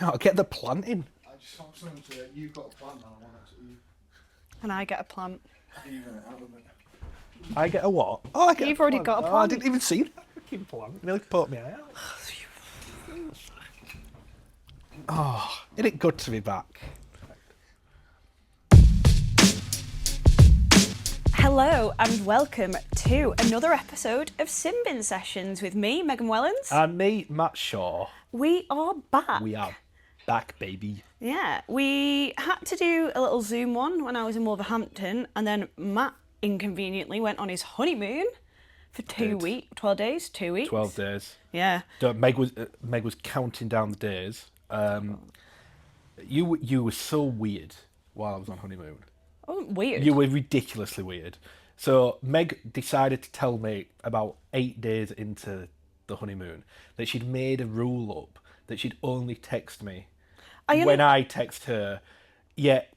I'll get the plant in. I just want something to. You've got a plant, and I want it to. And I get a plant. Even it out of it. I get a what? Oh, I get You've a already plant. got a Oh, I plant. didn't even see that fucking plant. It nearly put me out. Oh, isn't it good to be back? Hello and welcome to another episode of Simbin Sessions with me, Megan Wellens. And me, Matt Shaw. We are back. We are back, baby. Yeah, we had to do a little Zoom one when I was in Wolverhampton, and then Matt inconveniently went on his honeymoon for 2 weeks, 12 days, 2 weeks. 12 days. Yeah. Meg was counting down the days. You were so weird while I was on honeymoon. Oh, weird. You were ridiculously weird. So Meg decided to tell me about 8 days into the honeymoon that she'd made a rule up that she'd only text me when I text her, yet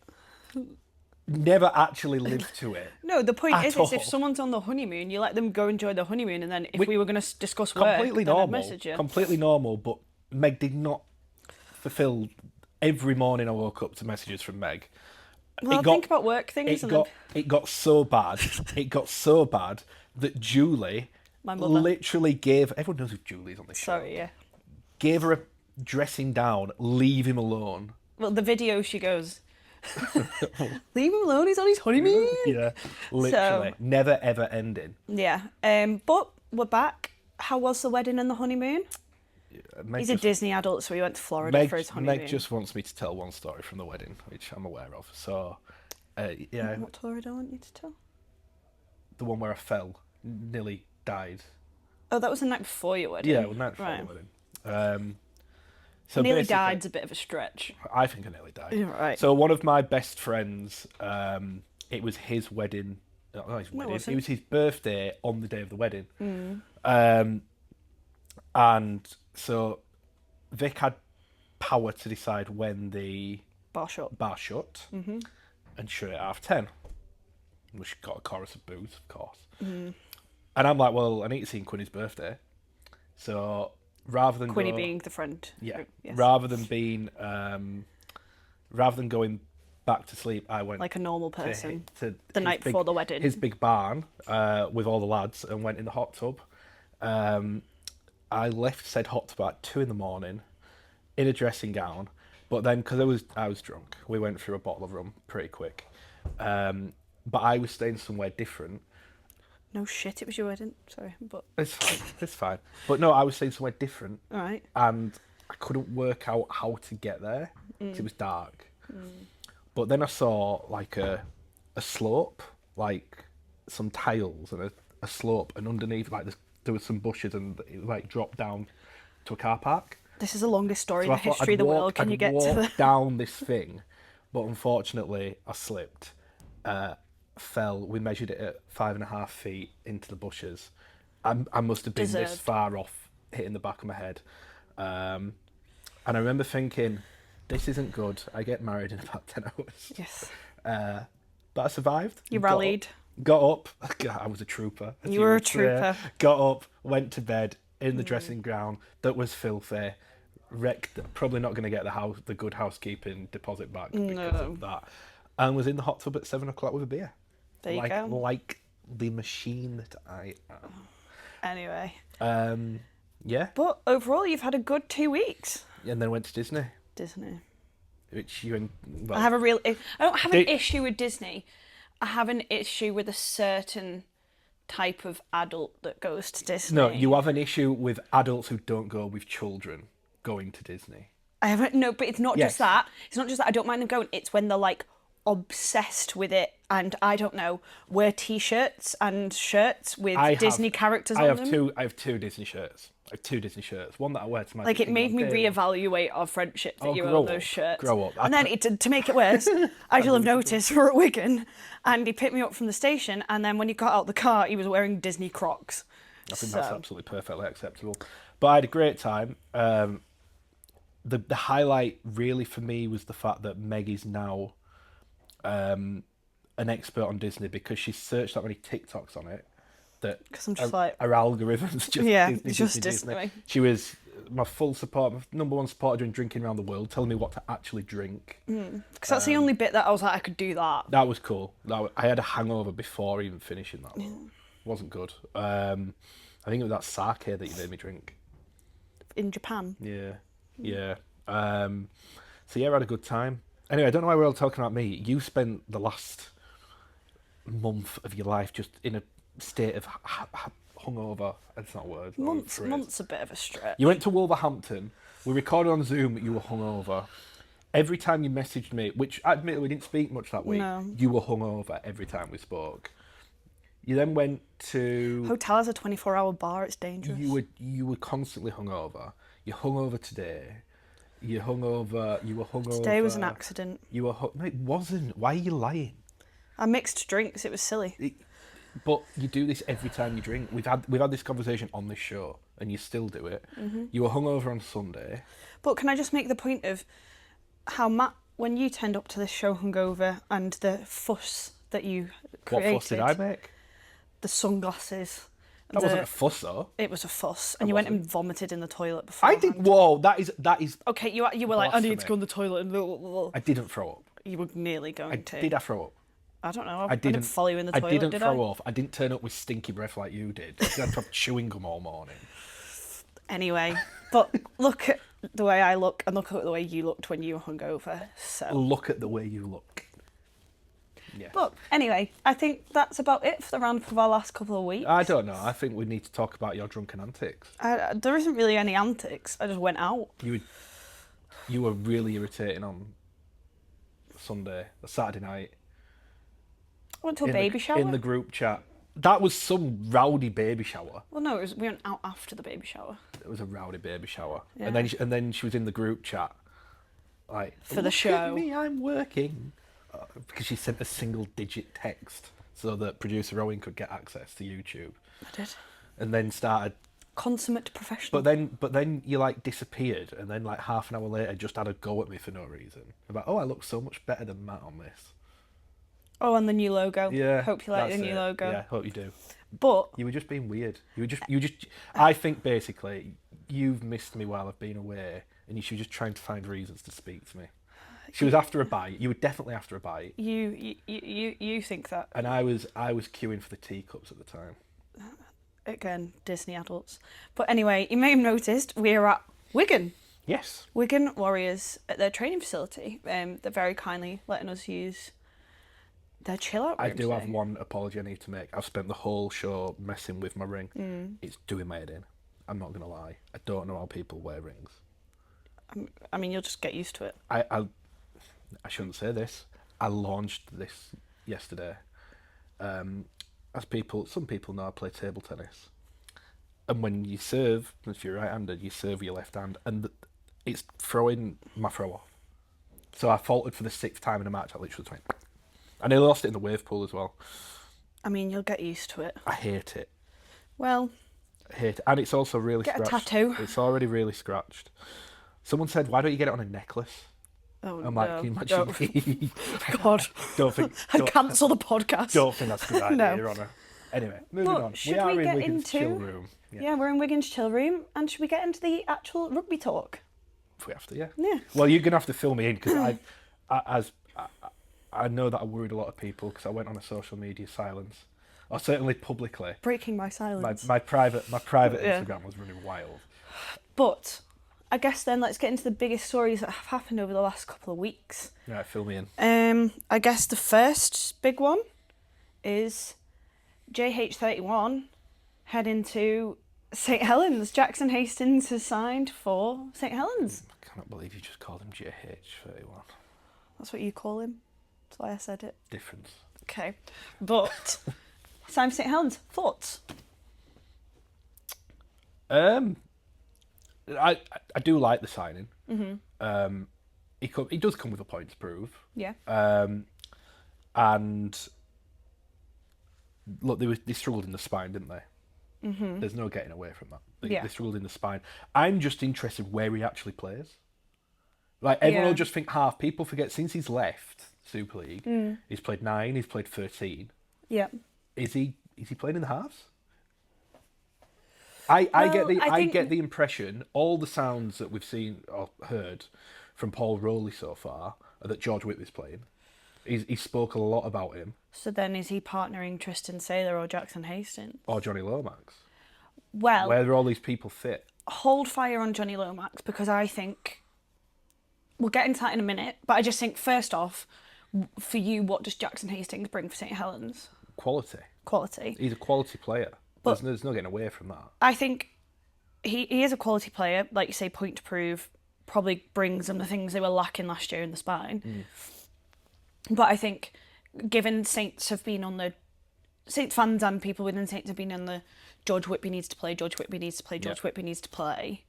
never actually lived to it. No, the point is all. if someone's on the honeymoon, you let them go enjoy the honeymoon, and then if we were going to discuss work, completely then I'd normal, message you. completely normal. But Meg did not fulfil. Every morning I woke up to messages from Meg. Well, think about work things. It got so bad. It got so bad that Julie, My mother, literally gave. Everyone knows who Julie is on this show. Sorry, yeah. Gave her a dressing down. Leave him alone. Well, the video she goes, leave him alone. He's on his honeymoon. Yeah, literally, never ever ending. Yeah. But we're back. How was the wedding and the honeymoon? He's a Disney adult, so he went to Florida for his honeymoon. Meg just wants me to tell one story from the wedding, which I'm aware of. So, yeah. What story do I want you to tell? The one where I fell, nearly died. Oh, that was the night before your wedding. Yeah, the night before the wedding. So nearly died's a bit of a stretch. I think I nearly died. Yeah, right. So one of my best friends, it was his wedding. Not his wedding. No, it it was his birthday on the day of the wedding. Mm. And so Vic had power to decide when the Bar shut. Mm-hmm. And shut it at 10. Which got a chorus of boos, of course. Mm. And I'm like, well, I need to see Quinny's birthday. So rather than Quinny being the friend. Yeah. Yes. Rather than going back to sleep, I went like a normal person to the night before the wedding. His big barn with all the lads and went in the hot tub. I left said hot tub at 2 a.m. in a dressing gown, but then because I was drunk, we went through a bottle of rum pretty quick. But I was staying somewhere different. No shit, it was your wedding. Sorry, but It's fine. It's fine. But no, I was staying somewhere different. All right. And I couldn't work out how to get there because it was dark. But then I saw like a slope, like some tiles and a slope, and underneath like there was some bushes, and it like dropped down to a car park. This is the longest story So in the history of the world. Can you get to the... down this thing? But unfortunately, I slipped, fell. We measured it at 5.5 feet into the bushes. I must have been this far off, hitting the back of my head. And I remember thinking, this isn't good. I get married in about 10 hours. Yes. But I survived. You rallied. Got up. I was a trooper. You were a trooper. Got up, went to bed in the dressing gown that was filthy. Wrecked. Probably not going to get the good housekeeping deposit back because of that. And was in the hot tub at 7 o'clock with a beer. There you go. Like the machine that I am. Anyway. Yeah. But overall, you've had a good 2 weeks. And then went to Disney. Which you... Well, I don't have an issue with Disney. I have an issue with a certain type of adult that goes to Disney. No, you have an issue with adults who don't go with children going to Disney. I haven't. No, but it's not just that. It's not just that I don't mind them going. It's when they're like obsessed with it, and I don't know, wear T-shirts and shirts with Disney characters on them. I have two Disney shirts. I have 2 Disney shirts. One that I wear to my... Like, it made me reevaluate our friendship that you own those shirts. Grow up. And then, to make it worse, as you'll have noticed, we're at Wigan, and he picked me up from the station, and then when he got out the car, he was wearing Disney Crocs. I think that's absolutely perfectly acceptable. But I had a great time. The highlight, really, for me, was the fact that Meg is now an expert on Disney because she's searched that many TikToks on it. Because I'm just like... Her algorithms just yeah, Disney, just Disney. Disney. She was my full support, my number one supporter during drinking around the world, telling me what to actually drink. Because that's the only bit that I was like, I could do that. That was cool. I had a hangover before even finishing that. Wasn't good. I think it was that sake that you made me drink. In Japan. Yeah. So yeah, I had a good time. Anyway, I don't know why we're all talking about me. You spent the last month of your life just in a state of hungover. That's not a word. Month's a bit of a stretch. You went to Wolverhampton. We recorded on Zoom. You were hungover. Every time you messaged me, which admittedly we didn't speak much that week, you were hungover every time we spoke. You then went to... Hotel has a 24-hour bar. It's dangerous. You were constantly hungover. You're hungover today. You were hungover... Today was an accident. No, it wasn't. Why are you lying? I mixed drinks. It was silly. But you do this every time you drink. We've had this conversation on this show, and you still do it. You were hungover on Sunday. But can I just make the point of how Matt, when you turned up to this show hungover, and the fuss that you created... What fuss did I make? The sunglasses. That wasn't a fuss, though. It was a fuss, and you went and vomited in the toilet before. I did. Whoa, that is. Okay, you were like, I need to go in the toilet, and I didn't throw up. You were nearly going to. Did I throw up? I don't know. I didn't follow you in the toilet. I didn't throw up. I didn't turn up with stinky breath like you did. I had to have chewing gum all morning. Anyway, but look at the way I look, and look at the way you looked when you were hungover. So look at the way you look. Yeah. But anyway, I think that's about it for the roundup of our last couple of weeks. I don't know. I think we need to talk about your drunken antics. There isn't really any antics. I just went out. You were really irritating on Saturday night. I went to a baby shower. In the group chat. That was some rowdy baby shower. Well, no, we went out after the baby shower. It was a rowdy baby shower. Yeah. And then she was in the group chat. Like, for the show. Look at me, I'm working. Because she sent a single-digit text so that producer Owen could get access to YouTube. I did. And then started... Consummate professional. But then you, like, disappeared, and then, like, half an hour later just had a go at me for no reason. About, oh, I look so much better than Matt on this. Oh, and the new logo. Yeah. Hope you like the new logo. Yeah, hope you do. But... You were just being weird. You just... I think, basically, you've missed me while I've been away, and you were just trying to find reasons to speak to me. She was after a bite. You were definitely after a bite. You think that? And I was queuing for the teacups at the time. Again, Disney adults. But anyway, you may have noticed we're at Wigan. Yes. Wigan Warriors at their training facility. They're very kindly letting us use their chill out room. I do have one apology I need to make. I've spent the whole show messing with my ring. It's doing my head in. I'm not going to lie. I don't know how people wear rings. I mean, you'll just get used to it. I shouldn't say this. I launched this yesterday. Some people know I play table tennis. And when you serve, if you're right-handed, you serve with your left hand, and it's throwing my throw off. So I faltered for the 6th time in a match. I literally went, and I lost it in the wave pool as well. I mean, you'll get used to it. I hate it. Well, I hate it. And it's also really scratched. Get a tattoo. It's already really scratched. Someone said, why don't you get it on a necklace? Oh, I'm like, can you imagine? God. Don't cancel the podcast. Don't think that's a good idea, No. Your Honour. Anyway, moving on. We are in Wigan's chill room. Yeah, we're in Wigan's chill room. And should we get into the actual rugby talk? If we have to, yeah. Yeah. Well, you're going to have to fill me in, because I know that I worried a lot of people, because I went on a social media silence. Or certainly publicly. Breaking my silence. My private Instagram was running wild. But... I guess then let's get into the biggest stories that have happened over the last couple of weeks. Right, fill me in. I guess the first big one is JH31 heading to St Helens. Jackson Hastings has signed for St Helens. I cannot believe you just called him JH31. That's what you call him. That's why I said it. Difference. Okay. But signed for St Helens. Thoughts? I do like the signing. Mm-hmm. He does come with a point to prove. Yeah. And look, they struggled in the spine, didn't they? Mm-hmm. There's no getting away from that. They struggled in the spine. I'm just interested where he actually plays. Like, everyone will just think half. People forget, since he's left Super League, he's played 9, he's played 13. Yeah. Is he playing in the halves? I get Well, the I I think- get the impression all the sounds that we've seen or heard from Paul Rowley so far are that George Whitby's playing. He spoke a lot about him So then is he partnering Tristan Saylor or Jackson Hastings? or Johnny Lomax. Well, Where do all these people fit? hold fire on Johnny Lomax because I think we'll get into that in a minute. But I just think first off, for you, what does Jackson Hastings bring for St Helens? Quality. Quality. He's a quality player. But- There's no getting away from that. I think he is a quality player, like you say, point to prove. Probably brings them the things they were lacking last year in the spine. But I think, given Saints have been on the Saints fans and people within Saints have been on the George Whitby needs to play, George Whitby needs to play, George Whitby needs to play.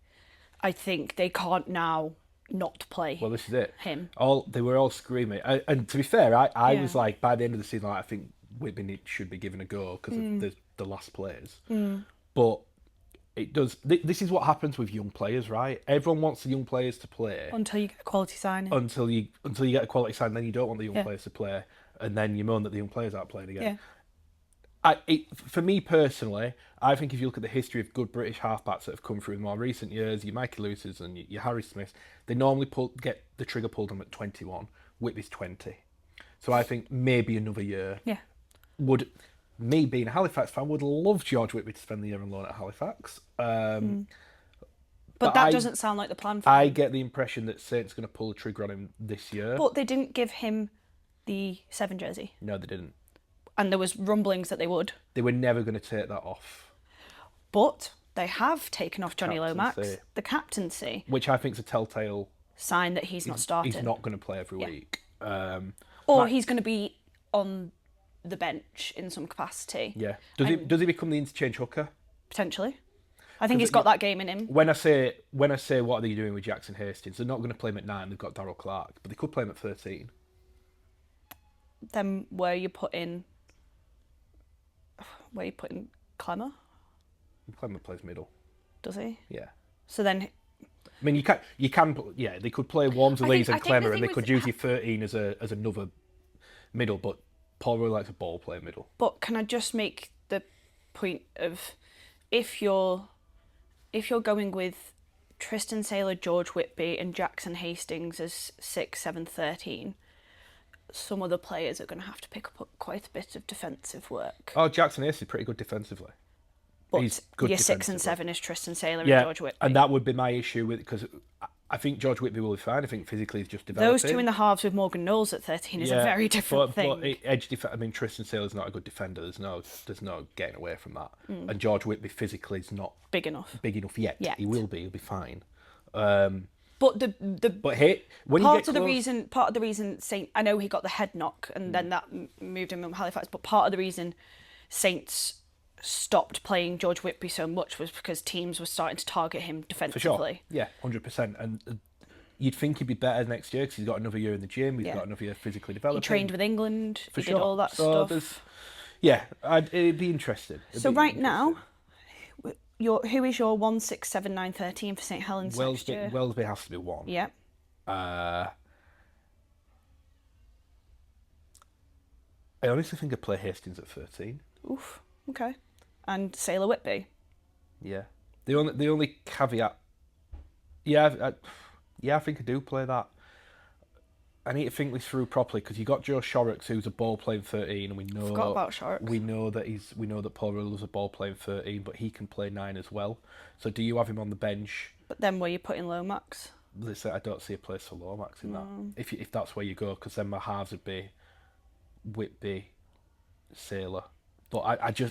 I think they can't now not play. Well, this is it. Him. They were all screaming, and to be fair, I Yeah. was like, by the end of the season, like, I think Whitby should be given a go because of the last players. But it does. This is what happens with young players, right? Everyone wants the young players to play Until you get a quality signing. until you get a quality sign. Then you don't want the young Yeah. players to play, and then you moan that the young players aren't playing again. Yeah. For me personally, I think if you look at the history of good British halfbacks that have come through in more recent years, your Mikey Lewis's and your Harry Smiths, they normally get the trigger pulled on them at 21. Whitby's 20. So I think maybe another year. Yeah. Me being a Halifax fan, would love George Whitby to spend the year on loan at Halifax. But but that I- doesn't sound like the plan for I him. get the impression that Saints going to pull the trigger on him this year. But they didn't give him the 7 jersey. No, they didn't. And there was rumblings that they would. They were never going to take that off, But they have taken off Johnny Lomax, Captaincy. the captaincy, which I think is a telltale. sign that he's not starting. He's not going to play every Yeah. week. Or he's going to be on the bench in some capacity, Yeah. Does he become the interchange hooker? potentially. I think he's got that game in him. When I say what are they doing with Jackson Hastings? They're not going to play him at 9. They've got Darryl Clark, but they could play him at 13. Then where you put in Clemmer, Clement plays middle. does he? Yeah. So then I mean, you can. Yeah, they could play Walmsley, Lees, and I think the Clemmer, and thing they with- could use your 13 as another middle. But Paul really likes a ball player middle. But can I just make the point of if you're going with Tristan Saylor, George Whitby, and Jackson Hastings as 6, 7, 13, some of the players are going to have to pick up quite a bit of defensive work. Oh, Jackson Hastings is pretty good defensively. But he's good your 6 and defensively. 7 is Tristan Saylor Yeah, and George Whitby. and that would be my issue with because I think George Whitby will be fine. I think physically he's just developing. Those two in the halves with Morgan Knowles at 13 is a very different thing. But edge I mean, Tristan Saylor's not a good defender. There's no getting away from that. And George Whitby physically is not Big enough. big enough yet. Yet. He will be. He'll be fine. But the But hey, when you part get of the close- reason Saint, I know he got the head knock and then that moved him from Halifax, but part of the reason Saints stopped playing George Whitby so much was because teams were starting to target him for defensively. sure, yeah, 100%. And you'd think he'd be better next year because he's got another year in the gym. He's Yeah. got another year physically He developing. trained with England. for He sure. did all that So stuff. it'd be interesting. So right now, who is your 1, 6, 7, 9, 13 for St Helens next year? Wellesby has to be 1. Yeah. I honestly think I'd play Hastings at 13. Oof. Okay. And Sailor Whitby. Yeah. The only caveat. Yeah, I think I do play that. I need to think this through properly because you got Joe Shorrocks, who's a ball playing 13, and we know Forgot about Shorrocks. we know that Paul Riddle's a ball playing 13, but he can play 9 as well. So do you have him on the bench? But then where you put in Lomax? Listen, I don't see a place for Lomax in that. If that's where you go, because then my halves would be Whitby, Sailor. But I only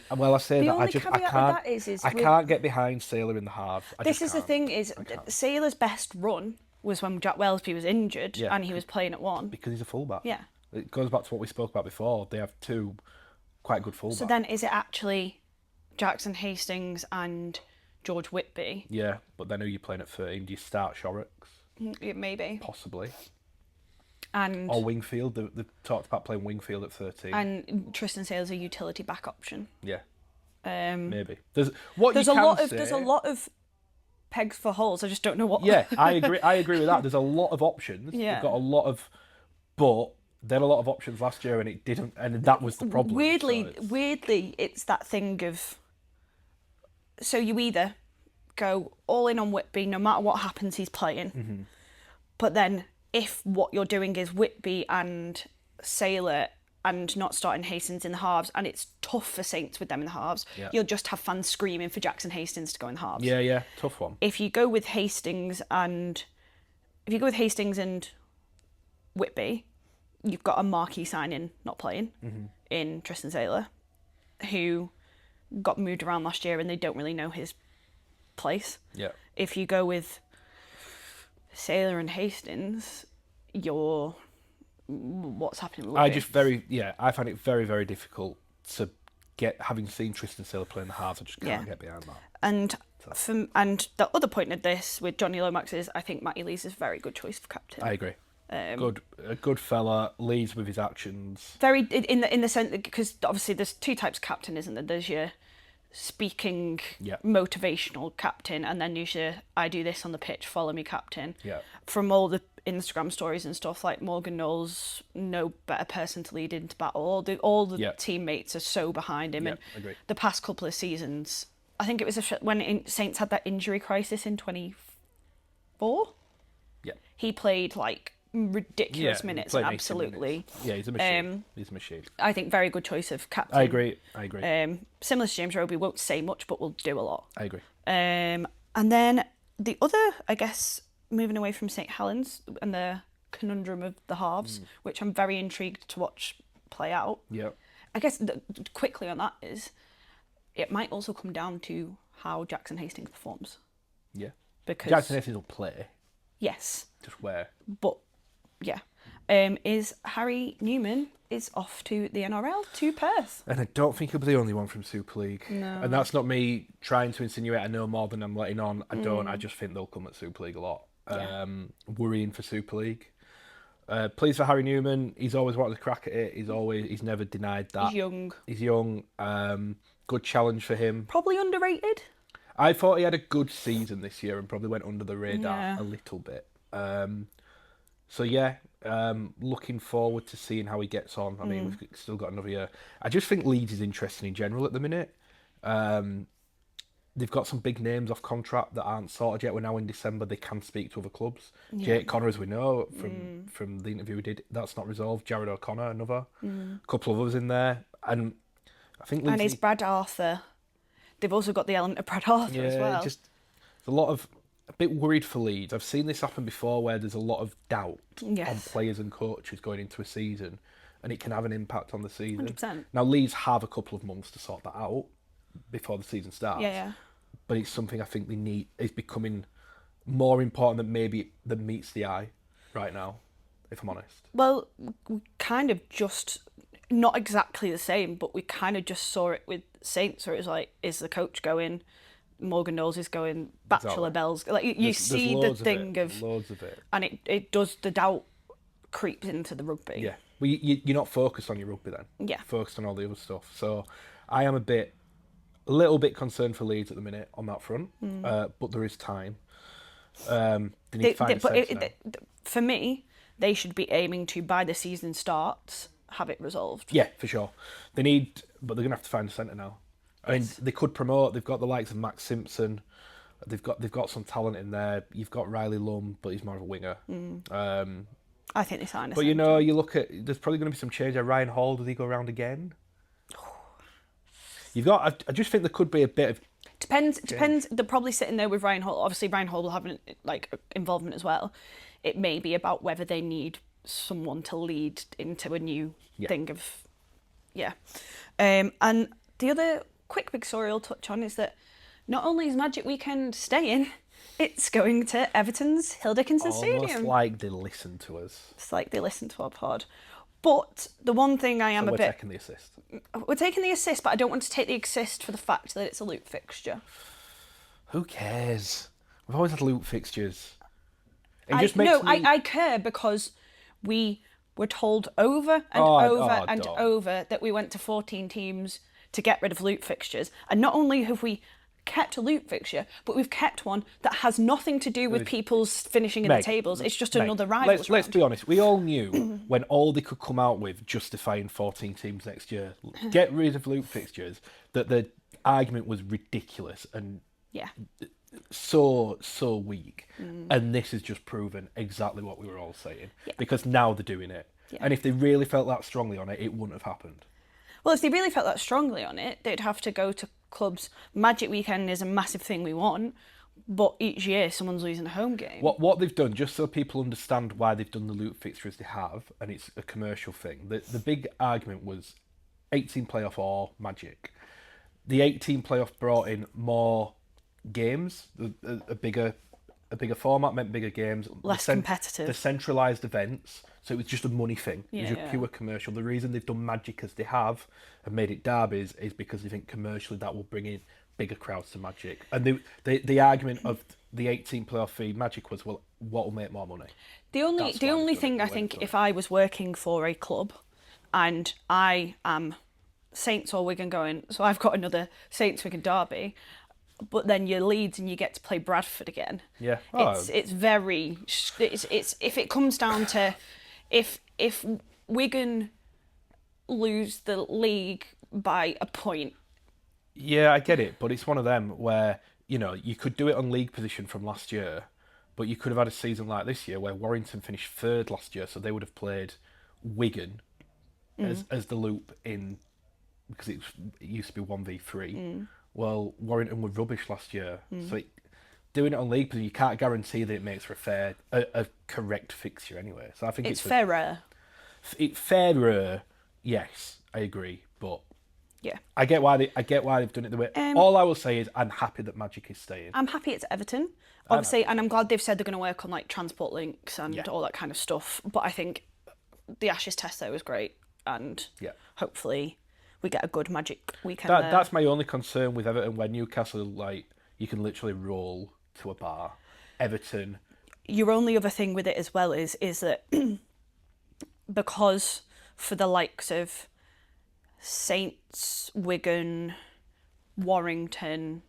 caveat with that is I with- can't get behind Sailor in the halves. This is the thing: is Sailor's best run was when Jack Wellesby was injured Yeah. and he was playing at 1. because he's a fullback. Yeah. It goes back to what we spoke about before. They have 2 quite good fullbacks. So then, is it actually Jackson Hastings and George Whitby? Yeah, but then who are you playing at 13? Do you start Shorrocks? Maybe. Possibly. And Or Wingfield. They've talked about playing Wingfield at 13. and Tristan Saylor's a utility back option. Yeah, Um, maybe. There's there's a lot of pegs for holes. I just don't know what. Yeah, I agree with that. There's a lot of options. Yeah. They've got a lot of, but they had a lot of options last year, and it didn't, and that was the problem. Weirdly, So it's- weirdly, it's that thing of So you either go all in on Whitby, no matter what happens, he's playing. But then if what you're doing is Whitby and Sailor and not starting Hastings in the halves, and it's tough for Saints with them in the halves, you'll just have fans screaming for Jackson Hastings to go in the halves. Yeah, tough one. If you go with Hastings and Whitby, you've got a marquee signing not playing in Tristan Sailor, who got moved around last year and they don't really know his place. Yeah. If you go with Sailor and Hastings, what's happening with Whitby? I find it very, very difficult to having seen Tristan Sailor play in the halves. I just can't get behind that. And the other point of this with Johnny Lomax is I think Matty Lees is a very good choice for captain. I agree. A good fella, leads with his actions. Very in the sense, because obviously there's two types of captain, isn't there? There's your speaking motivational captain, and then there's your I do this on the pitch, follow me captain. Yeah. From all the Instagram stories and stuff, like Morgan Knowles, no better person to lead into battle. All the teammates are so behind him. And agree. the past couple of seasons, I think it was when Saints had that injury crisis in 24. Yeah. He played like ridiculous minutes and absolutely. Yeah, he's a machine. He's a machine. I think very good choice of captain. I agree. Similar to James Roby, won't say much, but will do a lot. I agree. And then the other, I guess, moving away from St Helens and the conundrum of the halves, which I'm very intrigued to watch play out. Yeah. I guess quickly on that is, it might also come down to how Jackson Hastings performs. Yeah. Because Jackson Hastings will play. Yes. Just where? But yeah, is Harry Newman is off to the NRL to Perth. And I don't think he'll be the only one from Super League. No. And that's not me trying to insinuate I know more than I'm letting on. I don't. I just think they'll come at Super League a lot. Worrying for Super League. Pleased for Harry Newman. He's always wanted to crack at it. He's never denied that. He's young. Good challenge for him. Probably underrated. I thought he had a good season this year and probably went under the radar a little bit. Looking forward to seeing how he gets on. I mean, we've still got another year. I just think Leeds is interesting in general at the minute. They've got some big names off contract that aren't sorted yet. We're now in December. They can speak to other clubs. Yeah. Jake Connor, as we know from the interview we did, that's not resolved. Jared O'Connor, another. A couple of others in there. And I think Leeds... And it's Brad Arthur. They've also got the element of Brad Arthur as well. Just a bit worried for Leeds. I've seen this happen before where there's a lot of doubt on players and coaches going into a season, and it can have an impact on the season. 100%. Now, Leeds have a couple of months to sort that out before the season starts. Yeah. But it's something I think they need. It's becoming more important than meets the eye right now, if I'm honest. Well, we kind of just, not exactly the same, but we kind of just saw it with Saints, where it was like, is the coach going? Morgan Knowles is going, Bachelor Bell's like you see the thing of loads of it, and it does, the doubt creeps into the rugby. Yeah, well, you're not focused on your rugby then. Yeah, focused on all the other stuff. So I am a little bit concerned for Leeds at the minute on that front, but there is time. They need to find for me, they should be aiming to, by the season starts, have it resolved. Yeah, for sure. But they're gonna have to find a centre now. I mean, they could promote. They've got the likes of Max Simpson. They've got some talent in there. You've got Riley Lum, but he's more of a winger. I think they signed. But you look at. There's probably going to be some change. Ryan Hall, does he go around again? I just think there could be a bit of. Depends. They're probably sitting there with Ryan Hall. Obviously, Ryan Hall will have involvement as well. It may be about whether they need someone to lead into a new thing of, and the other quick big story I'll touch on is that not only is Magic Weekend staying, it's going to Everton's Hill Dickinson Stadium. Almost like they listen to us. It's like they listen to our pod. But the one thing I am we're taking the assist. We're taking the assist, but I don't want to take the assist for the fact that it's a loop fixture. Who cares? We've always had loop fixtures. I care because we were told over and over that we went to 14 teams to get rid of loop fixtures. And not only have we kept a loop fixture, but we've kept one that has nothing to do with people's finishing in the tables. It's just another rivals round. Let's be honest. We all knew when all they could come out with justifying 14 teams next year, get rid of loop fixtures, that argument was ridiculous and Yeah. so weak, and this has just proven exactly what we were all saying, because now they're doing it. And if they really felt that strongly on it, it wouldn't have happened. Well, if they really felt that strongly on it, they'd have to go to clubs. Magic Weekend is a massive thing we want, but each year someone's losing a home game. What they've done, just so people understand why they've done the loot fixture as they have, and it's a commercial thing. The big argument was 18 playoff or Magic. The 18 playoff brought in more games, a bigger format meant bigger games, Less competitive. The centralised events, so it was just a money thing. It was Yeah, just pure commercial. The reason they've done Magic as they have and made it derbies is because they think commercially that will bring in bigger crowds to Magic. And the argument of the 18 playoff fee Magic was, well, what will make more money? The only thing I think, if I was working for a club and I am Saints or Wigan going, so I've got another Saints Wigan derby, but then you're Leeds and you get to play Bradford again. Yeah. It's very, it's if it comes down to, if Wigan lose the league by a point. Yeah, I get it, but it's one of them where, you know, you could do it on league position from last year, but you could have had a season like this year where Warrington finished third last year, so they would have played Wigan as the loop in, because it used to be 1v3. Well, Warrington were rubbish last year, so doing it on league position, you can't guarantee that it makes for a correct fixture anyway. So I think it's fairer. Fairer, yes, I agree, but yeah, I get why they've done it the way. All I will say is I'm happy that Magic is staying. I'm happy it's Everton, obviously, and I'm glad they've said they're going to work on like transport links and all that kind of stuff. But I think the Ashes test there was great, and hopefully we get a good Magic weekend. That's my only concern with Everton, where Newcastle, like, you can literally roll to a bar. Everton. Your only other thing with it as well is that because for the likes of Saints, Wigan, Warrington,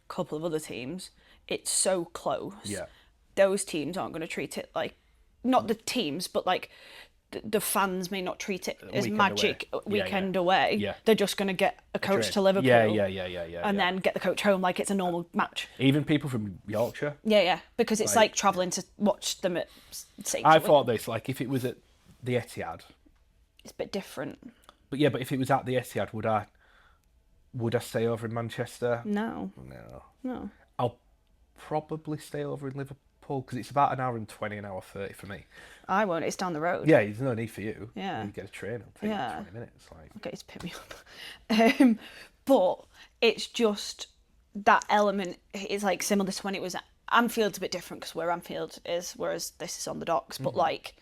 a couple of other teams, it's so close. Yeah. Those teams aren't going to treat it like, not the teams, but like the fans may not treat it as Magic weekend away. Yeah. They're just going to get a coach to Liverpool. And then get the coach home like it's a normal match. Even people from Yorkshire. Yeah. Because it's like travelling to watch them at St. I thought this, like, if it was at the Etihad. It's a bit different. But yeah, but if it was at the Etihad, would I stay over in Manchester? No. I'll probably stay over in Liverpool because it's about an hour and 20, an hour 30 for me. I won't. It's down the road. Yeah, there's no need for you. Yeah. You get a train. It'll take you 20 minutes. Like. Okay, just pick me up. But it's just that element is like similar to when it was at Anfield's a bit different because where Anfield is, whereas this is on the docks. But like,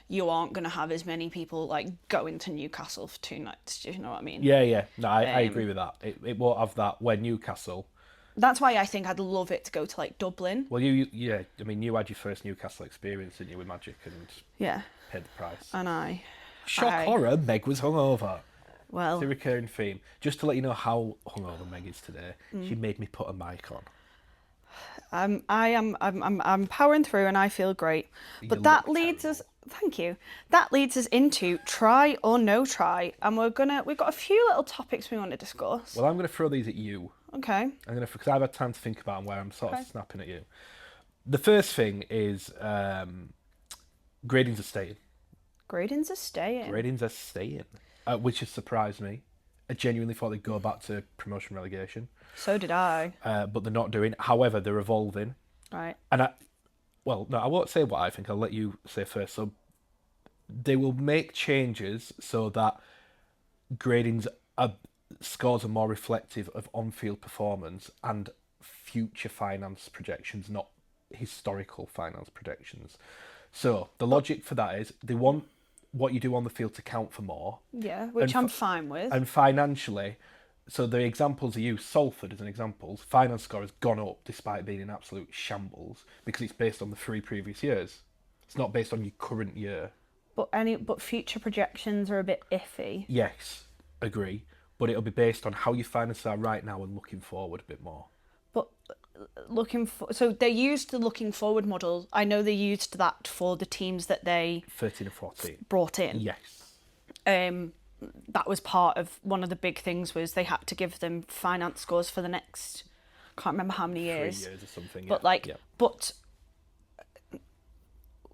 you aren't going to have as many people like going to Newcastle for 2 nights. Do you know what I mean? Yeah. No, I agree with that. It won't have that where Newcastle. That's why I think I'd love it to go to like Dublin. Well, you had your first Newcastle experience, didn't you, with Magic, and paid the price. And Shock horror, Meg was hungover. Well, it's a recurring theme. Just to let you know how hungover Meg is today, she made me put a mic on. I'm powering through and I feel great. But that leads us. Thank you. That leads us into try or no try, and we've got a few little topics we want to discuss. Well, I'm going to throw these at you. Okay. Because I've had time to think about them where I'm sort of snapping at you. The first thing is gradings are staying. Gradings are staying. Which has surprised me. I genuinely thought they'd go back to promotion relegation. So did I. But they're not doing. However, they're evolving. Right. And I won't say what I think. I'll let you say first. So they will make changes so that gradings scores are more reflective of on-field performance and future finance projections, not historical finance projections. So the logic for that is they want what you do on the field to count for more. Yeah, which I'm fine with. And financially, so the examples are used, Salford as an example, finance score has gone up despite being in absolute shambles because it's based on the 3 previous years. It's not based on your current year. But future projections are a bit iffy. Yes, agree. But it'll be based on how your finances are right now and looking forward a bit more. But so they used the looking forward model. I know they used that for the teams that they 13 and 14 brought in. Yes. that was part of one of the big things was they had to give them finance scores for the next, can't remember how many years. 3 years or something. But but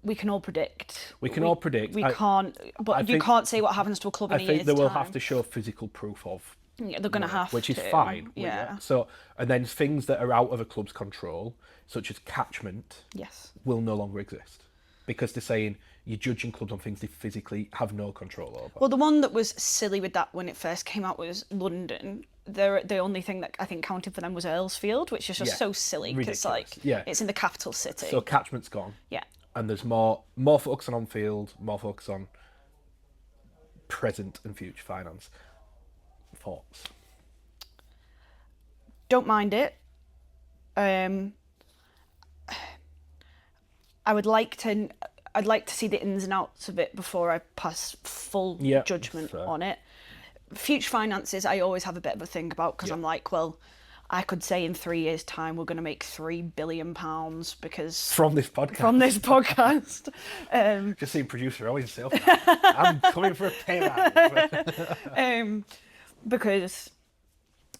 we can all predict. We can't, but you can't say what happens to a club in a year's time. I think they will have to show physical proof of. Yeah, they're going to have which to. Which is fine. Yeah. So, and then things that are out of a club's control, such as catchment, will no longer exist. Because they're saying you're judging clubs on things they physically have no control over. Well, the one that was silly with that when it first came out was London. The only thing that I think counted for them was Earlsfield, which is just so silly because it's in the capital city. So catchment's gone. Yeah. And there's more focus on field, more focus on present and future finance. Thoughts? Don't mind it. I'd like to see the ins and outs of it before I pass full judgment on it. Future finances, I always have a bit of a think about because I'm like, well, I could say in 3 years' time we're going to make £3 billion because from this podcast. Just seeing producer always say, I'm coming for a pay rise. Because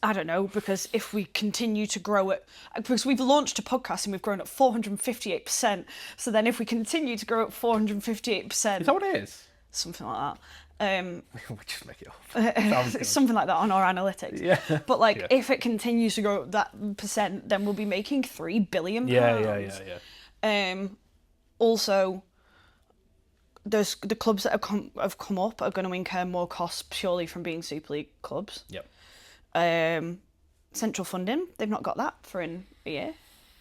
I don't know, because if we continue to grow it, because we've launched a podcast and we've grown at 458%. So then if we continue to grow at 458%. Is that what it is? Something like that. We just make it up. Something like that on our analytics. Yeah. But if it continues to grow that percent, then we'll be making £3 billion. Yeah. Also, the clubs that have come up are going to incur more costs purely from being Super League clubs. Yep. Central funding, they've not got that for a year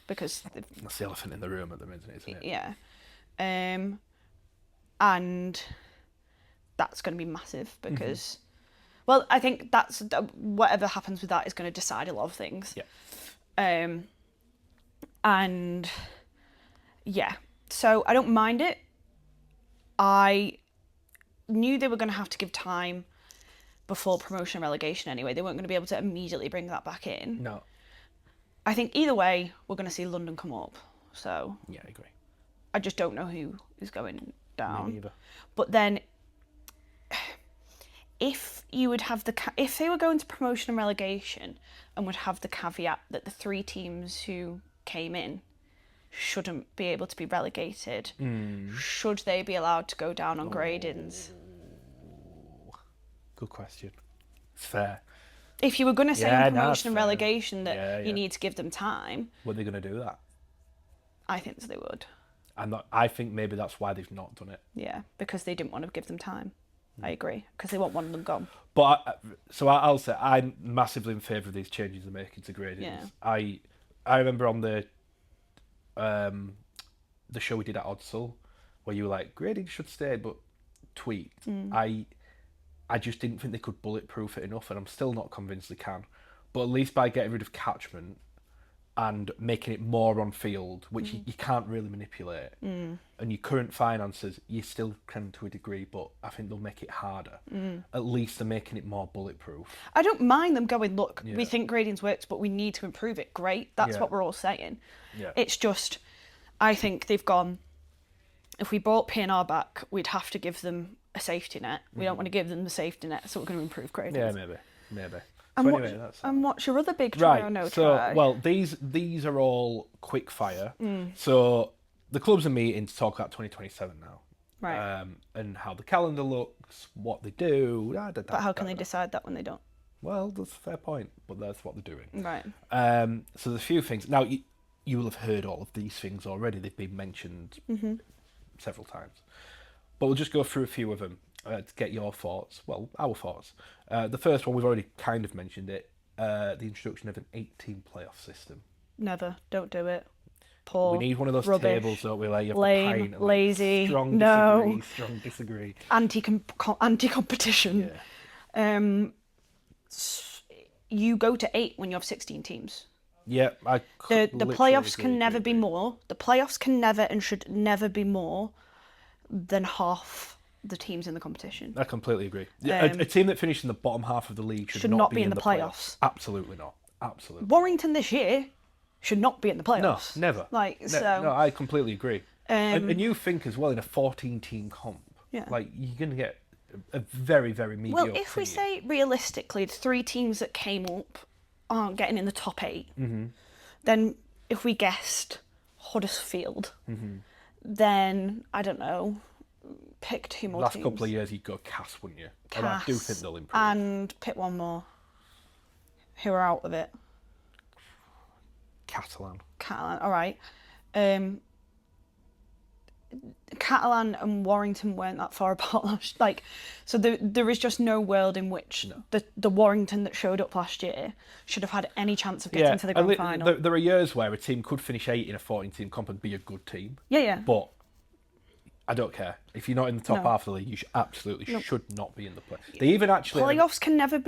because that's the elephant in the room at the minute, isn't it? Yeah. And that's going to be massive because, well, I think that's whatever happens with that is going to decide a lot of things. Yeah. And yeah, so I don't mind it. I knew they were going to have to give time before promotion and relegation anyway. They weren't going to be able to immediately bring that back in. No. I think either way, we're going to see London come up. So yeah, I agree. I just don't know who is going down. Me neither. But then, if you would have if they were going to promotion and relegation and would have the caveat that the 3 teams who came in shouldn't be able to be relegated, should they be allowed to go down on gradings? Good question. It's fair. If you were going to say in promotion and relegation that you need to give them time, were they going to do that? I think they would. I think maybe that's why they've not done it. Yeah, because they didn't want to give them time. I agree, because they want one of them gone. But I'll say I'm massively in favour of these changes they're making to gradings. Yeah. I remember on the show we did at Odsal, where you were like, grading should stay, but tweaked. I just didn't think they could bulletproof it enough, and I'm still not convinced they can. But at least by getting rid of catchment and making it more on field, which you can't really manipulate, and your current finances, you still can to a degree, but I think they'll make it harder. At least they're making it more bulletproof. I don't mind them going, look, we think gradings works, but we need to improve it. Great, that's what we're all saying. Yeah. It's just, I think they've gone, if we brought P&R back, we'd have to give them a safety net. We don't want to give them the safety net, so we're going to improve gradings. Yeah, maybe. And what's your other big try or no try? Well, these are all quick fire. So the clubs are meeting to talk about 2027 now. Right. And how the calendar looks, what they do. But how can they decide that when they don't? Well, that's a fair point, but that's what they're doing. Right. So there's a few things. Now, you will have heard all of these things already. They've been mentioned several times. But we'll just go through a few of them to get your thoughts. Well, our thoughts. The first one, we've already kind of mentioned it. The introduction of an 18 playoff system. Never. Don't do it. Poor. We need one of those rubbish, tables, don't we? Like you have lame, the pint and lazy. strong disagree. Anti-competition. Yeah. You go to 8 when you have 16 teams. Yeah, the playoffs can never be more. The playoffs can never and should never be more than half the teams in the competition. I completely agree. A team that finished in the bottom half of the league should not be in the playoffs. Absolutely not. Absolutely. Warrington this year should not be in the playoffs. No, never. No, I completely agree. And you think as well in a 14-team comp, like you're going to get a very, very mediocre Well, if we team. say realistically, the 3 teams that came up aren't getting in the top 8, then if we guessed Huddersfield, then, I don't know, pick 2 more Last teams. couple of years, you'd go Cass, wouldn't you? And I do Cass, think they'll improve. and pick one more. Who are out of it? Catalan. Catalan, all right. Catalan and Warrington weren't that far apart last. So there is just no world in which the Warrington that showed up last year should have had any chance of getting to the grand final. There are years where a team could finish 8 in a 14-team comp and be a good team. Yeah. But I don't care. If you're not in the top half of the league, you absolutely should not be in the play. They even actually playoffs can never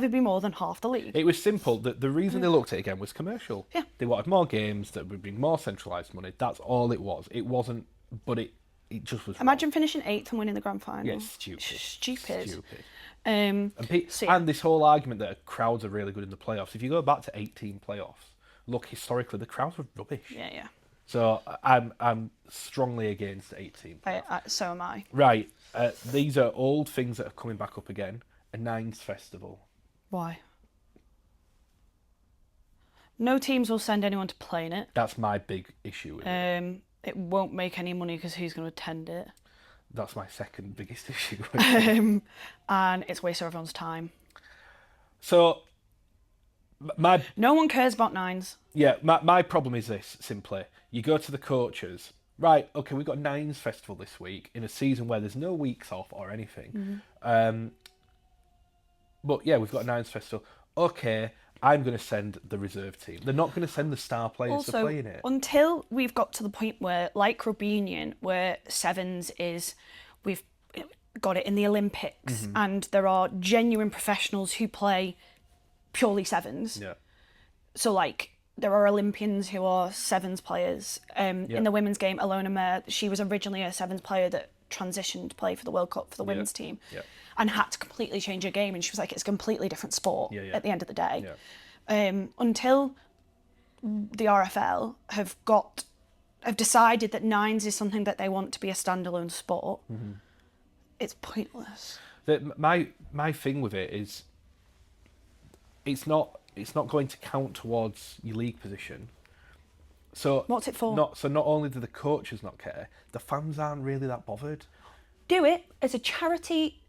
be more than half the league. It was simple. The reason they looked at it again was commercial. Yeah. They wanted more games that would bring more centralised money. That's all it was. It wasn't, but it just was. Imagine finishing 8th and winning the grand final. Yeah, it's stupid. Stupid. And this whole argument that crowds are really good in the playoffs. If you go back to 18 playoffs, look historically, the crowds were rubbish. Yeah. So I'm strongly against 18. So am I. Right. These are old things that are coming back up again. A Nines festival. Why? No teams will send anyone to play in it. That's my big issue with it. It won't make any money because who's going to attend it? That's my second biggest issue. And it's wasting everyone's time. So, no one cares about Nines. Yeah, my problem is this, simply. You go to the coaches, right, okay, we've got Nines Festival this week in a season where there's no weeks off or anything. But yeah, we've got a Nines Festival. Okay, I'm going to send the reserve team. They're not going to send the star players to play in it. Until we've got to the point where, like Rugby Union, where sevens is, we've got it in the Olympics, and there are genuine professionals who play purely sevens. Yeah. So, there are Olympians who are sevens players. In the women's game, Alona Mayer, she was originally a sevens player that transitioned to play for the World Cup for the women's team. Yeah. And had to completely change her game, and she was like, it's a completely different sport at the end of the day. Yeah. Until the RFL have decided that Nines is something that they want to be a standalone sport, it's pointless. My thing with it is, it's not going to count towards your league position. So what's it for? Not only do the coaches not care, the fans aren't really that bothered. Do it as a charity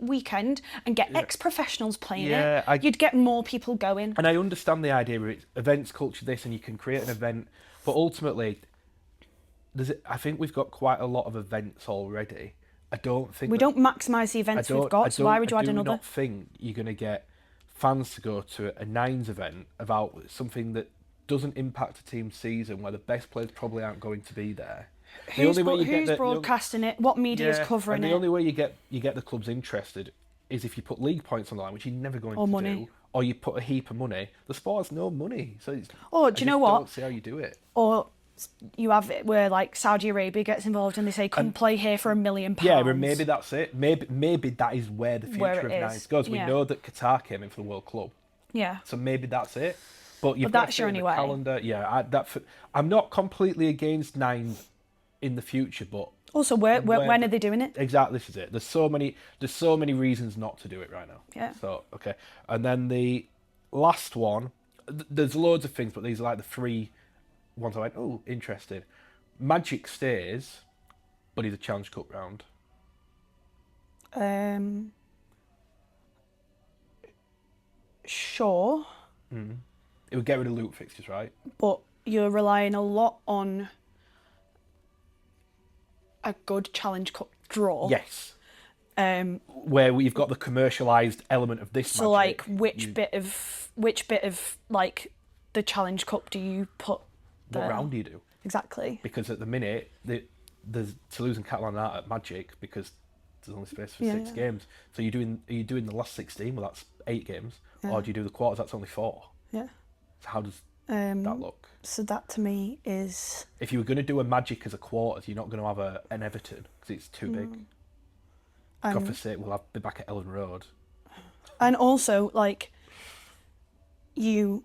weekend and get ex-professionionals playing it. You'd get more people going. And I understand the idea of it, events culture this, and you can create an event, but ultimately, I think we've got quite a lot of events already. I don't think we don't maximise the events we've got. So why would you add another? I do not think you're going to get fans to go to a Nines event about something that doesn't impact a team's season, where the best players probably aren't going to be there. Who's broadcasting it? What media is covering it? The only way you get the clubs interested is if you put league points on the line, which you're never going to do, or you put a heap of money. The sport has no money, so do you know what? Don't see how you do it. Or you have it where Saudi Arabia gets involved and they say, "Come play here for £1 million." Yeah, but maybe that's it. Maybe that is where the future of Nines goes. We know that Qatar came in for the World Club. Yeah. So maybe that's it. But you've that's got to your only way. Calendar. Yeah, I'm not completely against Nines in the future, but also when are they doing it? Exactly, this is it. There's so many reasons not to do it right now. Yeah. So okay, and then the last one, there's loads of things, but these are the 3 ones I went, oh, interesting. Magic stays, but he's a Challenge Cup round. Sure. It would get rid of loot fixtures, right? But you're relying a lot on a good Challenge Cup draw. Yes. Where we've got the commercialised element of this. So Magic, which bit of the Challenge Cup do you put there? What round do you do? Exactly. Because at the minute, there's Toulouse and Catalan out at Magic because there's only space for 6 games. So are you doing the last 16? Well, that's 8 games. Or do you do the quarters? That's only 4. Yeah. So how does that look? So that to me is... If you were going to do a Magic as a quarters, you're not going to have an Everton because it's too big. God forsake, we'll be back at Ellen Road. And also, you're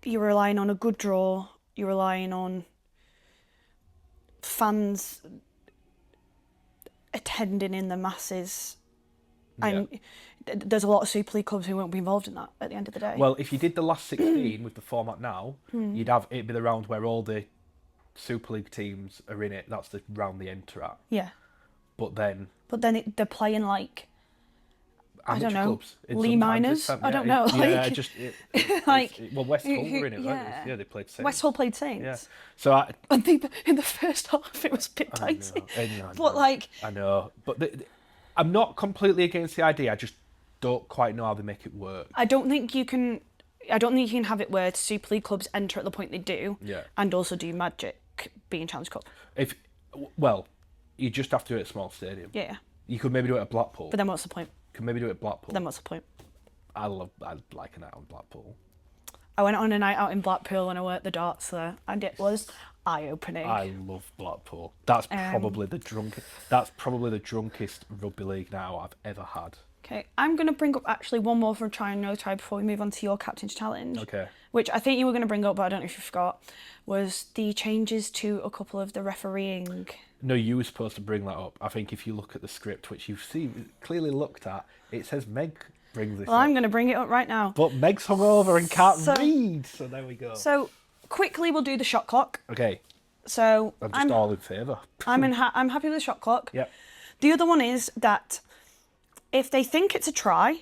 relying on a good draw. You're relying on fans pending in the masses. And there's a lot of Super League clubs who won't be involved in that at the end of the day. Well, if you did the last 16 with the format now, it'd be the round where all the Super League teams are in it. That's the round they enter at. Yeah. But then They're playing like, I don't know, clubs Lee Miners. I don't know. Well, West Hull were in it. Yeah. Yeah, they played Saints. West Hull played Saints. Yeah. So And in the first half, it was a bit dicey. I know. But I'm not completely against the idea. I just don't quite know how they make it work. I don't think you can have it where Super League clubs enter at the point they do, and also do Magic being Challenge Cup. You just have to do it at a small stadium. Yeah. You could maybe do it at Blackpool. But then what's the point? You could maybe do it at Blackpool. Then what's the point? I'd like a night on Blackpool. I went on a night out in Blackpool when I worked the darts there, and it was eye-opening. I love Blackpool. That's probably the drunkest rugby league now I've ever had. Okay, I'm going to bring up actually one more from Try and No Try before we move on to your captain's challenge. Okay. Which I think you were going to bring up, but I don't know if you forgot, was the changes to a couple of the refereeing. No, you were supposed to bring that up. I think if you look at the script, which you've clearly looked at, it says Meg brings this up. I'm going to bring it up right now. But Meg's hungover and can't read, so there we go. So, quickly we'll do the shot clock. Okay. So I'm just all in favour. I'm happy with the shot clock. Yep. The other one is that if they think it's a try,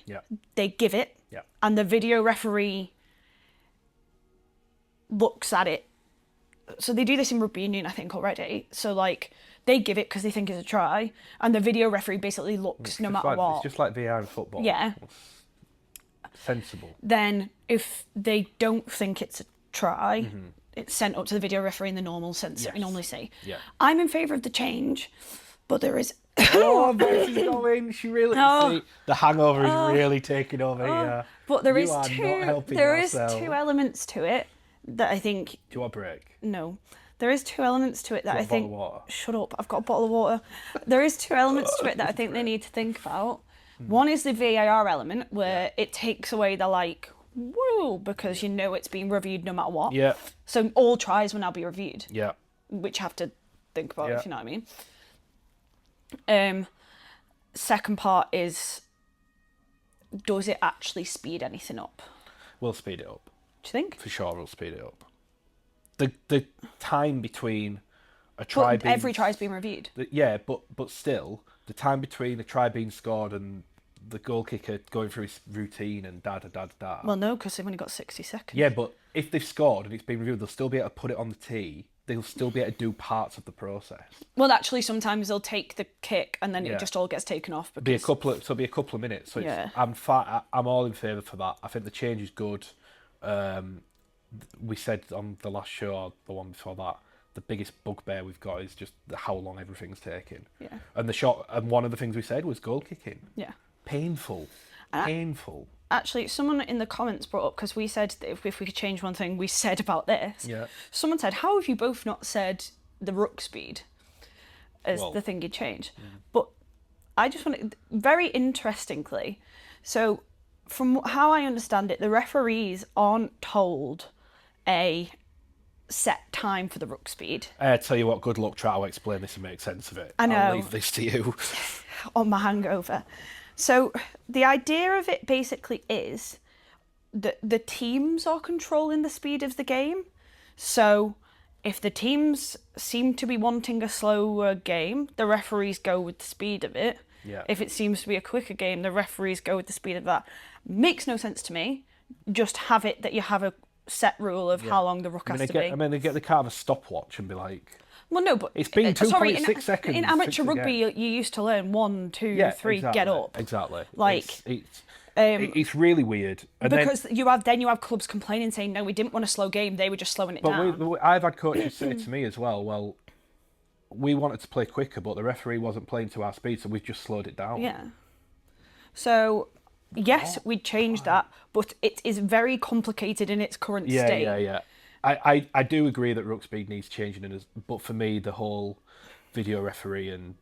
they give it, and the video referee looks at it. So they do this in rugby union, I think, already. So, like, they give it because they think it's a try, and the video referee basically looks no matter what. It's just like VAR in football. Yeah. It's sensible. Then, if they don't think it's a try, it's sent up to the video referee in the normal sense that we normally see. Yeah. I'm in favour of the change, but there is... Oh, this is going. She really... See, the hangover is really taking over here. But there is two elements to it that I think... Do you want a break? No. There is two elements to it that I think... a bottle of water? Shut up, I've got a bottle of water. There is two elements to it that I think they need to think about. One is the VAR element, where it takes away the, like, woo, because you know it's being reviewed no matter what. Yeah. So all tries will now be reviewed. Yeah. Which you have to think about, if you know what I mean. Second part is, does it actually speed anything up? We'll speed it up. Do you think? For sure, we'll speed it up. The time between a try being... Every try's being reviewed. But still, the time between a try being scored and the goal kicker going through his routine and da-da-da-da-da... Well, no, because they've only got 60 seconds. Yeah, but if they've scored and it's been reviewed, they'll still be able to put it on the tee. They'll still be able to do parts of the process. Well, actually, sometimes they'll take the kick and then it just all gets taken off. Because... It'll be a couple of minutes. So I'm all in favour for that. I think the change is good. We said on the last show, or the one before that, the biggest bugbear we've got is just how long everything's taking. Yeah. And one of the things we said was goal kicking. Yeah. Painful. Actually, someone in the comments brought up, because we said that if we could change one thing we said about this. Yeah. Someone said, how have you both not said the ruck speed as the thing you change? But I just want to, very interestingly, so from how I understand it, the referees aren't told a set time for the ruck speed. I tell you what, good luck trying to explain this and make sense of it. I know. I'll leave this to you. On my hangover. So the idea of it basically is that the teams are controlling the speed of the game. So if the teams seem to be wanting a slower game, the referees go with the speed of it. Yeah. If it seems to be a quicker game, the referees go with the speed of that. Makes no sense to me. Just have it that you have a set rule of how long the ruck has to be. I mean, they get the kind of a stopwatch and be like... Well, no, but... It's been 2.6 seconds. In amateur rugby, you used to learn 1, 2, 3, exactly, get up. Exactly. Like... It's really weird. And because you have clubs complaining, saying, no, we didn't want a slow game, they were just slowing it down. But I've had coaches say to me as well, we wanted to play quicker, but the referee wasn't playing to our speed, so we've just slowed it down. Yeah. So... Yes, we'd change that, but it is very complicated in its current state. Yeah. I do agree that ruck speed needs changing, but for me, the whole video referee and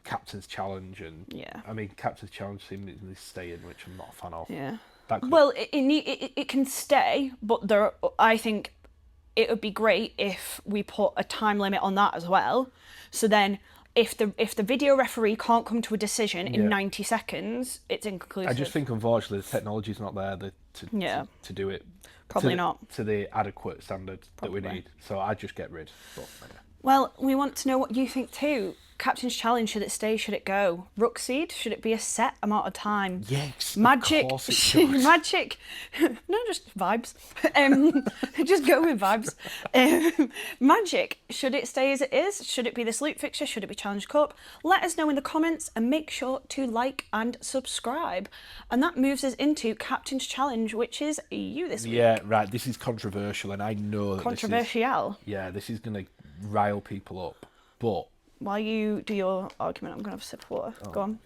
captain's challenge I mean, captain's challenge seems to stay in, which I'm not a fan of. Yeah. Well, it can stay, but I think it would be great if we put a time limit on that as well. So then, if the video referee can't come to a decision in Yeah. 90 seconds, it's inconclusive. I just think, unfortunately, the technology's not there to do it. Probably not. To the adequate standard that we Probably. need. So I'd just get rid. But, yeah. Well, we want to know what you think too. Captain's Challenge, should it stay, should it go? Ruckseed, should it be a set amount of time? Yes, Magic, of course it should. Magic, no, just vibes. Just go with vibes. Magic, should it stay as it is? Should it be this loop fixture? Should it be Challenge Cup? Let us know in the comments and make sure to like and subscribe. And that moves us into Captain's Challenge, which is you this week. Yeah, right. This is controversial, and I know that Controversial. this is going to rile people up. But While you do your argument, I'm going to have a sip of water. Go on.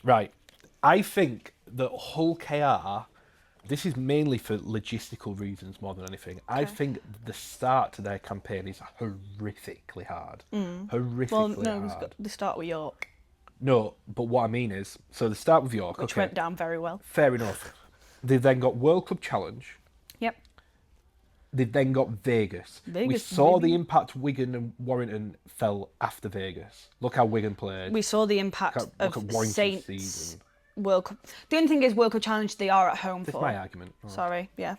right, I think that Hull KR. This is mainly for logistical reasons more than anything. I think the start to their campaign is horrifically hard. Horrifically Well, no, hard. they start with York, No, but what I mean is, so they start with York. which okay, went down very well. fair enough. They've then got World Club Challenge. Yep. They've then got Vegas. We Vegas, saw baby. the impact Wigan and Warrington fell after Vegas. Look how Wigan played. We saw the impact Look of at Warrington's Saints season. World Cup. The only thing is World Cup Challenge, they are at home That's for. my argument. Oh. Sorry, yeah.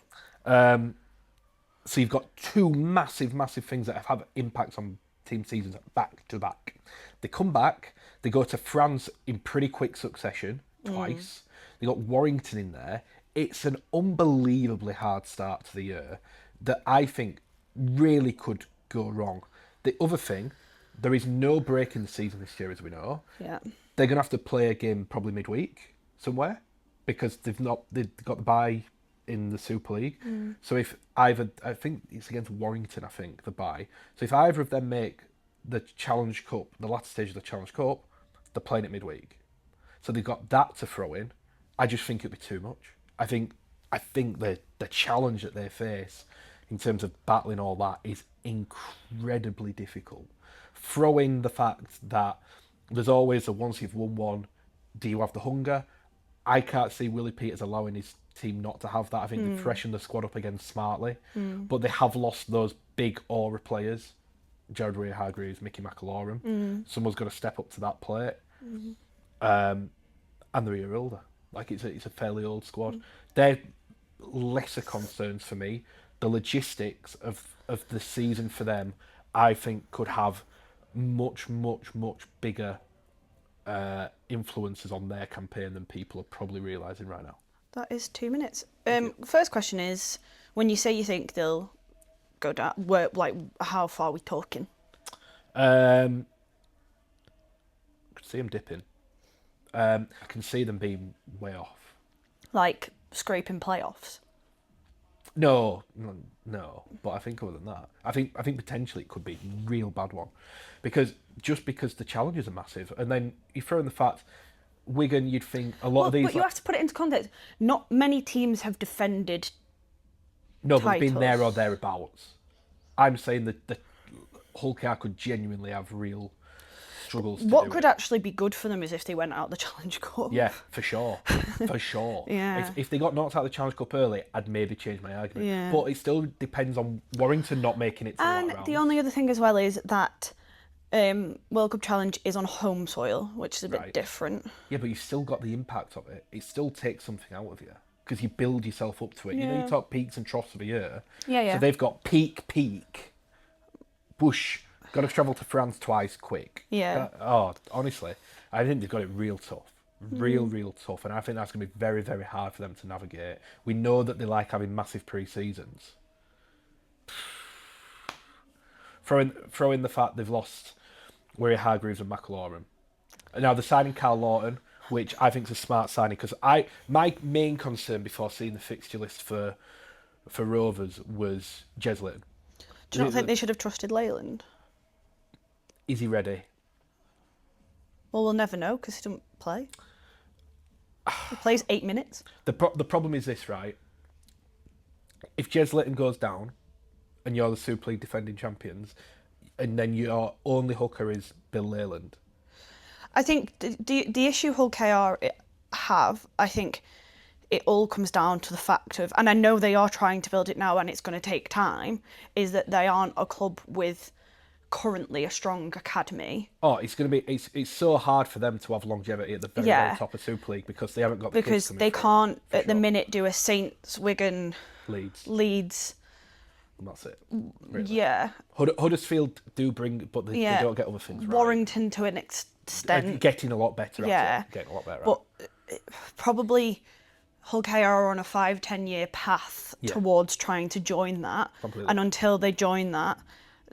So you've got two massive, massive things that have had impacts on team seasons back to back. They come back, they go to France in pretty quick succession, twice. They got Warrington in there. It's an unbelievably hard start to the year that I think really could go wrong. The other thing, there is no break in the season this year, as we know. Yeah. They're going to have to play a game probably midweek somewhere because they've got the bye in the Super League. So if either, I think it's against Warrington, I think, the bye. So if either of them make the Challenge Cup, the latter stage of the Challenge Cup, they're playing it midweek. So they've got that to throw in. I just think it'd be too much. I think the challenge that they face in terms of battling all that is incredibly difficult. Throw in the fact that there's always a once you've won one, do you have the hunger? I can't see Willie Peters allowing his team not to have that. I think they freshened the squad up again smartly, but they have lost those big aura players, Jared Weir-Hargreaves, Mickey McAlorum. Someone's got to step up to that plate, and they're a year older. Like it's a fairly old squad. They're lesser concerns for me. The logistics of the season for them, I think, could have much, much, much bigger influences on their campaign than people are probably realising right now. That is 2 minutes. First question is, when you say you think they'll go down, how far are we talking? I could see them dipping. I can see them being way off. Like scraping playoffs? No. But I think other than that, I think potentially it could be a real bad one, because the challenges are massive, and then you throw in the fact Wigan, you'd think a lot of these. But you have to put it into context. Not many teams have defended. No, but they've been there titles. or thereabouts. I'm saying that the Hull KR could genuinely have real struggles. What could actually be good for them is if they went out the Challenge Cup. Yeah, for sure. For sure. Yeah. If they got knocked out of the Challenge Cup early, I'd maybe change my argument. Yeah. But it still depends on Warrington not making it to And that round. the only other thing as well is that World Cup Challenge is on home soil, which is a bit Right. different. Yeah, but you've still got the impact of it. It still takes something out of you because you build yourself up to it. You know, Yeah. you talk peaks and troughs of a year. Yeah. So they've got peak, whoosh, got to travel to France twice quick. Yeah. Honestly, I think they've got it real tough. Real tough. And I think that's going to be very, very hard for them to navigate. We know that they like having massive pre-seasons. Throw in the fact they've lost Weir-Hargreaves and McAlorum. And now they're signing Carl Lawton, which I think is a smart signing, because my main concern before seeing the fixture list for Rovers was Jesley. Do you not think they should have trusted Leyland? Is he ready? Well, we'll never know because he doesn't play. He plays 8 minutes. The problem is this, right? If Jez Litton goes down and you're the Super League defending champions, and then your only hooker is Bill Leyland. I think the issue Hull KR have, I think it all comes down to the fact of, and I know they are trying to build it now and it's going to take time, is that they aren't a club with currently a strong academy. Oh, it's going to be. It's so hard for them to have longevity at the very, very top of Super League because they haven't got the kids Because coming they through, can't for at the sure. minute do a Saints, Wigan, Leeds. And that's it. Really. Yeah. Huddersfield do bring, but they don't get other things right. Warrington to an extent. Getting a lot better. Yeah. Getting a lot better. But probably Hull KR are on a 5-10 year path towards trying to join that. Completely. And until they join that,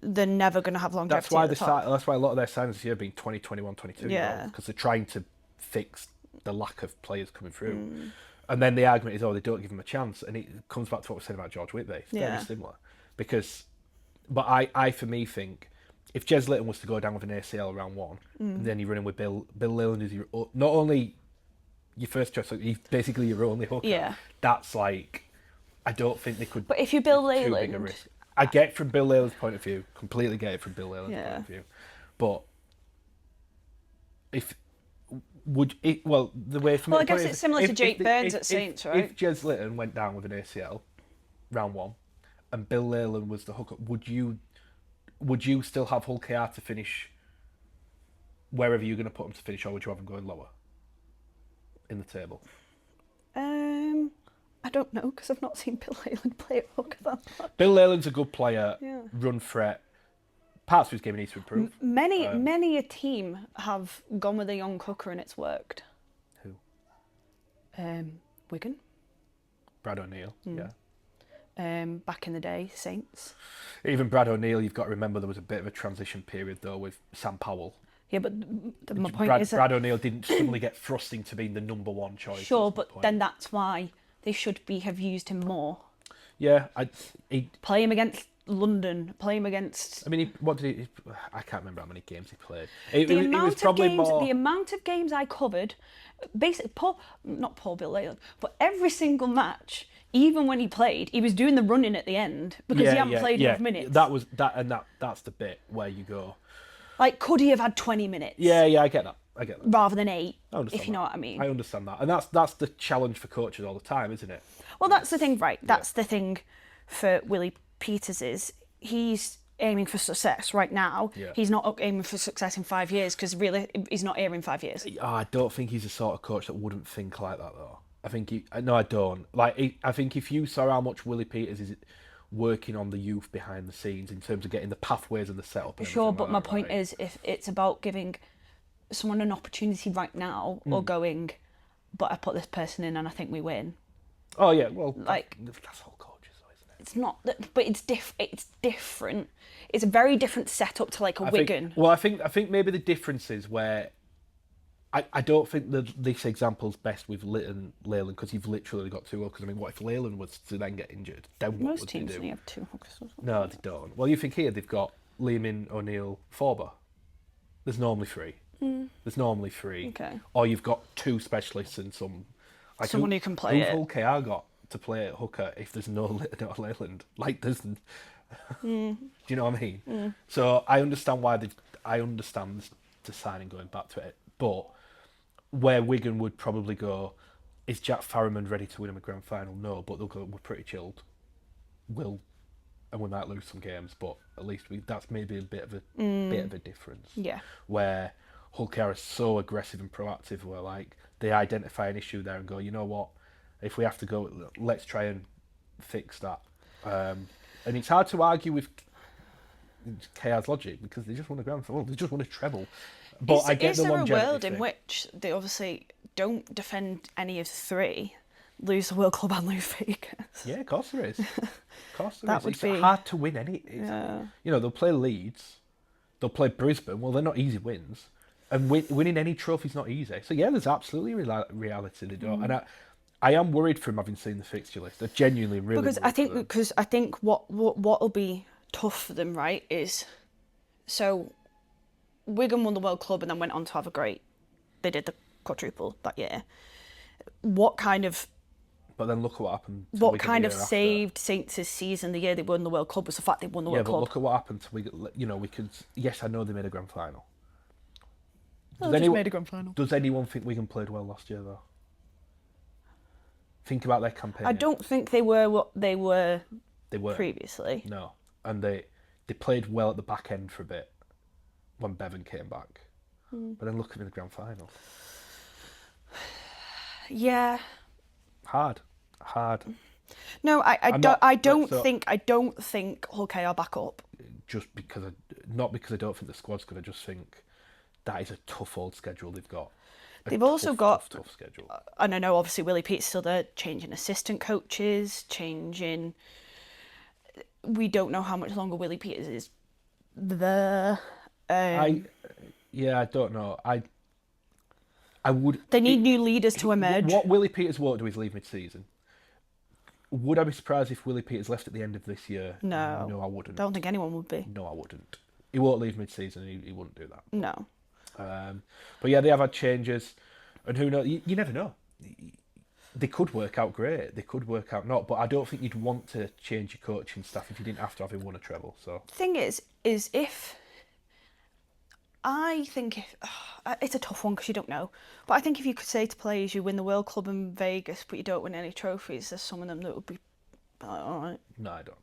they're never going to have longevity. That's why a lot of their signings this year have been 20, 21, 22 year olds, because they're trying to fix the lack of players coming through. And then the argument is, they don't give them a chance, and it comes back to what we said about George Whitby. It's very similar, but I for me think if Jez Litton was to go down with an ACL round 1, then you're running with Bill Leyland is not only your first choice, he's basically your only hooker. Yeah. That's like, I don't think they could. But if you Bill too big a Leyland, risk. I get it from Bill Leyland's point of view, completely get it from Bill Leyland's point of view. But the way for me, I guess it's similar to Jake Burns at Saints, right? If Jez Litton went down with an ACL round 1 and Bill Leyland was the hooker, would you still have Hull KR to finish wherever you're going to put them to finish, or would you have them going lower in the table? I don't know, because I've not seen Bill Leyland play at hooker that much. Bill Leyland's a good player, run threat. Parts of his game needs to improve. Many a team have gone with a young hooker and it's worked. Who? Wigan. Brad O'Neill, yeah. Back in the day, Saints. Even Brad O'Neill, you've got to remember there was a bit of a transition period though with Sam Powell. Yeah, but my point is that Brad O'Neill didn't suddenly get thrust into being the number 1 choice. Sure, but then that's why they should have used him more. Yeah, play him against London. Play him against. I mean, I can't remember how many games he played. The amount of games I covered, basically, not Paul Bill Leyland, but every single match. Even when he played, he was doing the running at the end because he hadn't played enough minutes. That's the bit where you go. Like, could he have had 20 minutes? Yeah, I get that. Rather than 8, if you know what I mean. I understand that. And that's the challenge for coaches all the time, isn't it? Well, that's the thing, right? That's the thing for Willie Peters is he's aiming for success right now. Yeah. He's not aiming for success in 5 years because really he's not here in 5 years. I don't think he's the sort of coach that wouldn't think like that, though. I don't. I think if you saw how much Willie Peters is working on the youth behind the scenes in terms of getting the pathways and the setup. Sure, but my point is, if it's about giving someone an opportunity right now, or going, but I put this person in and I think we win. Oh yeah, well, that's all coaches, though, isn't it? It's not, but it's different. It's a very different setup to like a Wigan. I think maybe the difference is where. I don't think this example's best with Leyland because you've literally got 2 hookers. I mean, what if Leyland was to then get injured? Then what Most would teams they do? only have 2 hookers. No, they don't. Well, you think here they've got Lehman, O'Neill, Forber. There's normally 3. There's normally 3. Okay. Or you've got 2 specialists and someone who can play it. Who's Hull KR got to play at hooker if there's no Leyland? Like, there's. Do you know what I mean? So I understand I understand the signing going back to it, but. Where Wigan would probably go, is Jack Farriman ready to win him a grand final? No, but they'll go, we're pretty chilled. And we might lose some games, but at least that's maybe a bit of a difference. Yeah. Where Hull KR is so aggressive and proactive, where like they identify an issue there and go, you know what, if we have to go, let's try and fix that. And it's hard to argue with KR's logic because they just want a grand final, they just want a treble. But I get the longevity. Is there a world in which they obviously don't defend any of the 3, lose the World Club and lose Vegas? Yeah, of course there is. It's be hard to win any. You know, they'll play Leeds, they'll play Brisbane. Well, they're not easy wins, and winning any trophy's not easy. So yeah, there's absolutely reality they don't. And I am worried from having seen the fixture list. I genuinely really because I think what will be tough for them, right, is so. Wigan won the World Club and then went on to have they did the quadruple that year. But then look at what happened. What kind of saved Saints' season the year they won the World Club was the fact they won the World Club. Yeah, but look at what happened to Wigan. You know, we could. Yes, I know they made a grand final. Made a grand final. Does anyone think Wigan played well last year though? Think about their campaign. I don't think they were what they were. They were previously. No, and they they played well at the back end for a bit when Bevan came back. But then look at them in the grand final. Yeah. Hard. No, I don't think Hull KR back up. Just because, not because I don't think the squad's good, I just think that is a tough old schedule they've got. They've also got tough schedule. And I know obviously Willie Pete's still there, changing assistant coaches, we don't know how much longer Willie Peters is there. I don't know. I would. They need new leaders to emerge. What Willie Peters won't do is leave mid-season. Would I be surprised if Willie Peters left at the end of this year? No, I wouldn't. Don't think anyone would be. No, I wouldn't. He won't leave mid-season. He wouldn't do that. No. But yeah, they have had changes, and who knows? You never know. They could work out great. They could work out not. But I don't think you'd want to change your coaching staff if you didn't have to have won a treble. So the thing is if I think it's a tough one because you don't know. But I think if you could say to players you win the World Club in Vegas but you don't win any trophies, there's some of them that would be all right. No, I don't.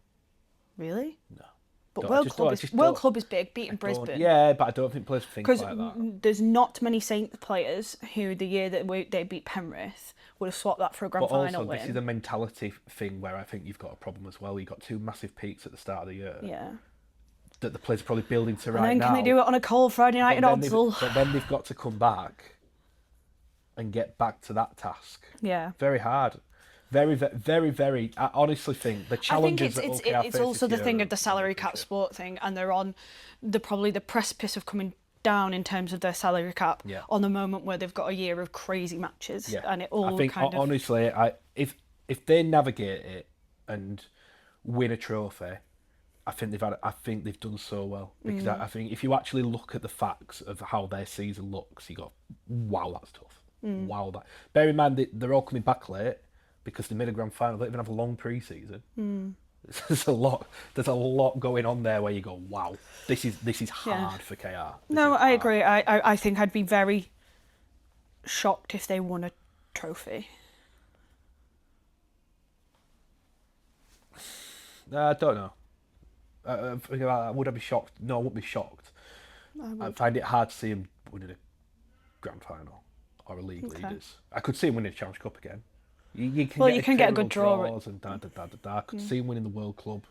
Really? No. But World Club is big, beating Brisbane. Yeah, but I don't think players think like that. Because there's not many Saints players who the year that they beat Penrith would have swapped that for a grand final win. This is a mentality thing where I think you've got a problem as well. You've got two massive peaks at the start of the year. Yeah. That the players are probably building to right now. And then can they do it on a cold Friday night in Odsal? But then they've got to come back and get back to that task. Yeah. Very hard. Very, very, very. I honestly think the challenges I think it's also the thing of the salary cap sport thing, and they're on probably the precipice of coming down in terms of their salary cap on the moment where they've got a year of crazy matches, and it all. I think honestly, if they navigate it and win a trophy, I think they've done so well, because I think if you actually look at the facts of how their season looks, you go, wow, that's tough. Wow, that. Bear in mind they're all coming back late because they made a grand final. They don't even have a long pre-season. There's a lot going on there where you go, wow, this is hard for KR. No, I agree. I think I'd be very shocked if they won a trophy. I don't know. Would I be shocked? No, I wouldn't be shocked. I find it hard to see him winning a grand final or a league leaders. I could see him winning a Challenge Cup again. You can get a good draw. And I could see him winning the World Club.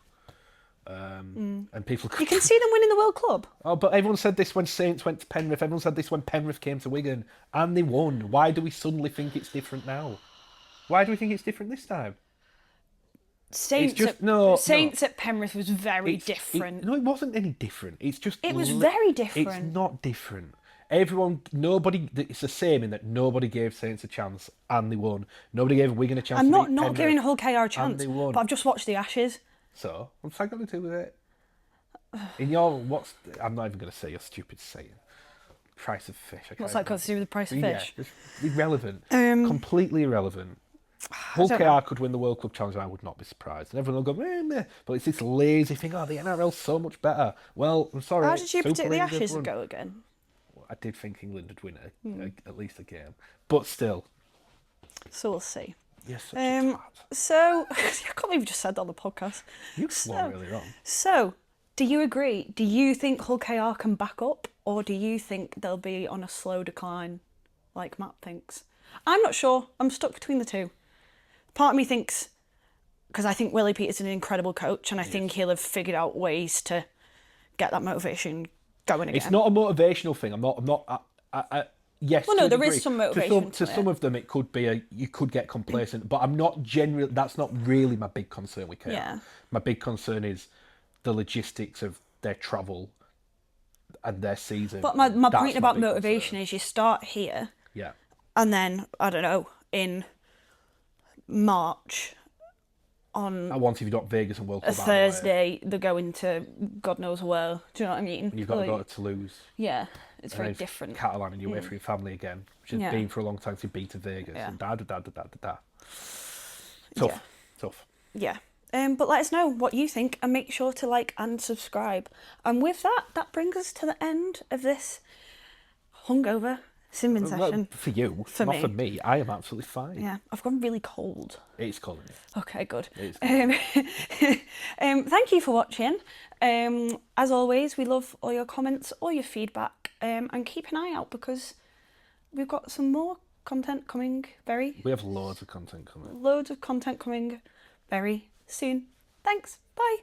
And people could... You can see them winning the World Club. Oh, but everyone said this when Saints went to Penrith. Everyone said this when Penrith came to Wigan, and they won. Why do we suddenly think it's different now? Why do we think it's different this time? Saints at Penrith was very different. No, it wasn't any different. It was very different. It's not different. It's the same in that nobody gave Saints a chance and they won. Nobody gave Wigan a chance. I'm not giving Hull KR a chance, and they won. but I've just watched the Ashes. So what's that got to do with it? I'm not even going to say your stupid saying. Price of fish. What's that got to do with the price of fish? Yeah, it's irrelevant. Completely irrelevant. Hull KR could win the World Club Challenge, I would not be surprised. And everyone will go, meh. But it's this lazy thing, the NRL's so much better. Well, I'm sorry. How did you predict the Ashes would go again? I did think England would win at least a game. But still. So we'll see. Yes, such a twat. So, I can't believe you just said that on the podcast. You swore really wrong. So, do you agree? Do you think Hull KR can back up? Or do you think they'll be on a slow decline, like Matt thinks? I'm not sure. I'm stuck between the two. Part of me thinks, because I think Willie Peter's an incredible coach, and I think he'll have figured out ways to get that motivation going again. It's not a motivational thing. Yes. Well, no, there is some motivation. To some of them, it could be you could get complacent, but I'm not generally. That's not really my big concern with KR. Yeah. My big concern is the logistics of their travel and their season. But my point about motivation is you start here. Yeah. And then I don't know in March. On once you've got Vegas and World Cup a Thursday, they're going to God knows where. Do you know what I mean? You've got to go to Toulouse. Yeah, it's very different. Catalan and you're away from your family again, which has been for a long time to beat to Vegas. And Tough. Yeah. But let us know what you think and make sure to like and subscribe. And with that brings us to the end of this hungover Simming Well, session. for you, For not me. for me. I am absolutely fine. Yeah, I've gone really cold. It's calling me. Okay, good. It's Thank you for watching. As always, we love all your comments, all your feedback, and keep an eye out because we've got some more content coming We have loads of content coming. loads of content coming very soon. Thanks. Bye.